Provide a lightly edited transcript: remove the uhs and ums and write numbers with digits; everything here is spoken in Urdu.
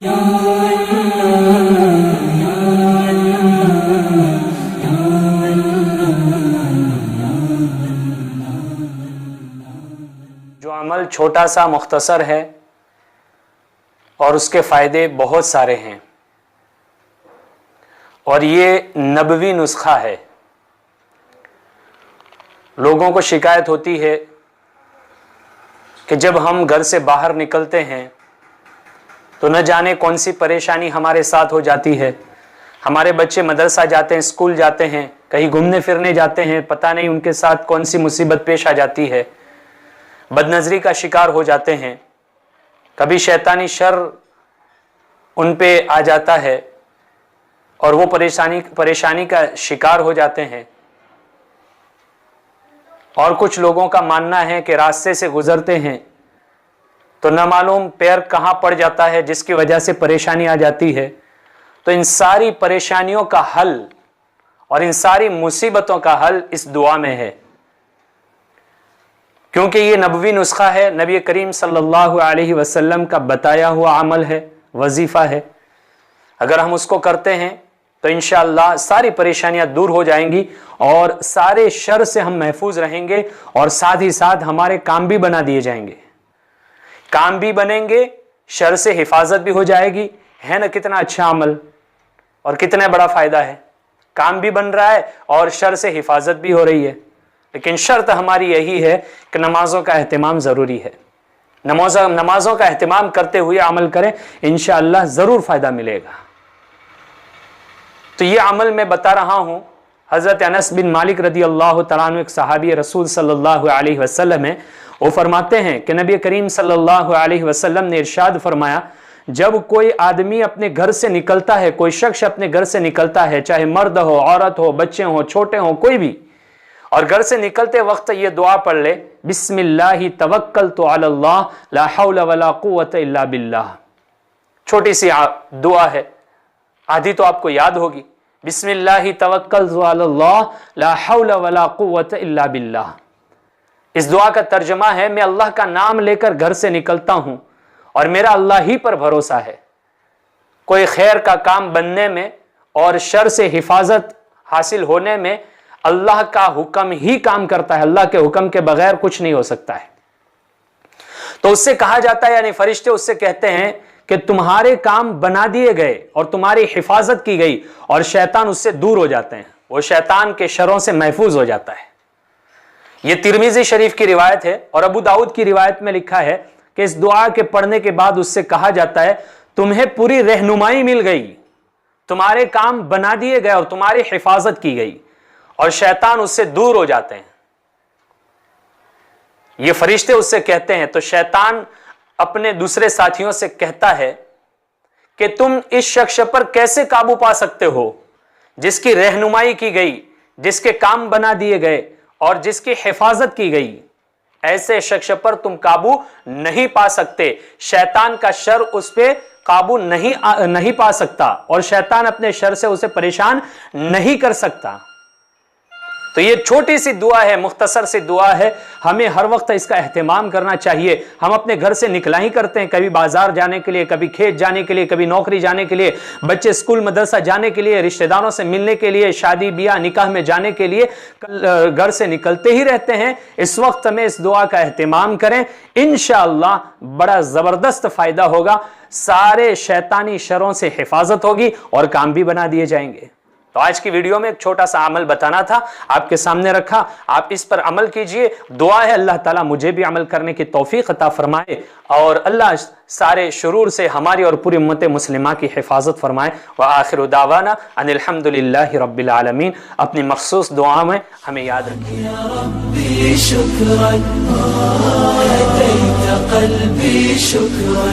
جو عمل چھوٹا سا مختصر ہے اور اس کے فائدے بہت سارے ہیں، اور یہ نبوی نسخہ ہے۔ لوگوں کو شکایت ہوتی ہے کہ جب ہم گھر سے باہر نکلتے ہیں تو نہ جانے کون سی پریشانی ہمارے ساتھ ہو جاتی ہے۔ ہمارے بچے مدرسہ جاتے ہیں، اسکول جاتے ہیں، کہیں گھومنے پھرنے جاتے ہیں، پتہ نہیں ان کے ساتھ کون سی مصیبت پیش آ جاتی ہے، بد نظری کا شکار ہو جاتے ہیں، کبھی شیطانی شر ان پہ آ جاتا ہے اور وہ پریشانی کا شکار ہو جاتے ہیں۔ اور کچھ لوگوں کا ماننا ہے کہ راستے سے گزرتے ہیں تو نہ معلوم پیر کہاں پڑ جاتا ہے جس کی وجہ سے پریشانی آ جاتی ہے۔ تو ان ساری پریشانیوں کا حل اور ان ساری مصیبتوں کا حل اس دعا میں ہے، کیونکہ یہ نبوی نسخہ ہے، نبی کریم صلی اللہ علیہ وسلم کا بتایا ہوا عمل ہے، وظیفہ ہے۔ اگر ہم اس کو کرتے ہیں تو انشاءاللہ ساری پریشانیاں دور ہو جائیں گی اور سارے شر سے ہم محفوظ رہیں گے، اور ساتھ ہی ساتھ ہمارے کام بھی بنا دیے جائیں گے، کام بھی بنیں گے، شر سے حفاظت بھی ہو جائے گی۔ ہے نا کتنا اچھا عمل اور کتنا بڑا فائدہ ہے، کام بھی بن رہا ہے اور شر سے حفاظت بھی ہو رہی ہے۔ لیکن شرط ہماری یہی ہے کہ نمازوں کا اہتمام ضروری ہے، نمازوں کا اہتمام کرتے ہوئے عمل کریں، انشاءاللہ ضرور فائدہ ملے گا۔ تو یہ عمل میں بتا رہا ہوں، حضرت انس بن مالک رضی اللہ تعالیٰ عنہ ایک صحابی رسول صلی اللہ علیہ وسلم ہیں، وہ فرماتے ہیں کہ نبی کریم صلی اللہ علیہ وسلم نے ارشاد فرمایا، جب کوئی آدمی اپنے گھر سے نکلتا ہے، کوئی شخص اپنے گھر سے نکلتا ہے، چاہے مرد ہو، عورت ہو، بچے ہوں، چھوٹے ہوں، کوئی بھی، اور گھر سے نکلتے وقت یہ دعا پڑھ لے، بسم اللہ توکلت علی اللہ لا حول ولا قوت الا باللہ۔ چھوٹی سی دعا ہے، آدھی تو آپ کو یاد ہوگی، بسم اللہ توکلت علی اللہ لا حول ولا قوت الا باللہ۔ اس دعا کا ترجمہ ہے، میں اللہ کا نام لے کر گھر سے نکلتا ہوں اور میرا اللہ ہی پر بھروسہ ہے۔ کوئی خیر کا کام بننے میں اور شر سے حفاظت حاصل ہونے میں اللہ کا حکم ہی کام کرتا ہے، اللہ کے حکم کے بغیر کچھ نہیں ہو سکتا ہے۔ تو اس سے کہا جاتا ہے، یعنی فرشتے اس سے کہتے ہیں کہ تمہارے کام بنا دیے گئے اور تمہاری حفاظت کی گئی، اور شیطان اس سے دور ہو جاتے ہیں، وہ شیطان کے شروں سے محفوظ ہو جاتا ہے۔ یہ ترمذی شریف کی روایت ہے، اور ابو داؤد کی روایت میں لکھا ہے کہ اس دعا کے پڑھنے کے بعد اس سے کہا جاتا ہے، تمہیں پوری رہنمائی مل گئی، تمہارے کام بنا دیے گئے اور تمہاری حفاظت کی گئی، اور شیطان اس سے دور ہو جاتے ہیں۔ یہ فرشتے اس سے کہتے ہیں، تو شیطان اپنے دوسرے ساتھیوں سے کہتا ہے کہ تم اس شخص پر کیسے قابو پا سکتے ہو جس کی رہنمائی کی گئی، جس کے کام بنا دیے گئے اور جس کی حفاظت کی گئی؟ ایسے شخص پر تم قابو نہیں پا سکتے، شیطان کا شر اس پہ قابو نہیں پا سکتا، اور شیطان اپنے شر سے اسے پریشان نہیں کر سکتا۔ تو یہ چھوٹی سی دعا ہے، مختصر سی دعا ہے، ہمیں ہر وقت اس کا اہتمام کرنا چاہیے۔ ہم اپنے گھر سے نکلا ہی کرتے ہیں، کبھی بازار جانے کے لیے، کبھی کھیت جانے کے لیے، کبھی نوکری جانے کے لیے، بچے اسکول مدرسہ جانے کے لیے، رشتہ داروں سے ملنے کے لیے، شادی بیاہ نکاح میں جانے کے لیے گھر سے نکلتے ہی رہتے ہیں۔ اس وقت میں اس دعا کا اہتمام کریں، انشاءاللہ بڑا زبردست فائدہ ہوگا، سارے شیطانی شروں سے حفاظت ہوگی اور کام بھی بنا دیے جائیں گے۔ تو آج کی ویڈیو میں ایک چھوٹا سا عمل بتانا تھا، آپ کے سامنے رکھا، آپ اس پر عمل کیجئے۔ دعا ہے اللہ تعالیٰ مجھے بھی عمل کرنے کی توفیق عطا فرمائے، اور اللہ سارے شرور سے ہماری اور پوری امت مسلمہ کی حفاظت فرمائے۔ وآخر دعوانا ان الحمد للہ رب العالمین۔ اپنی مخصوص دعا میں ہمیں یاد رکھیے۔ یا ربی شکرا ہدیت قلبی شکرا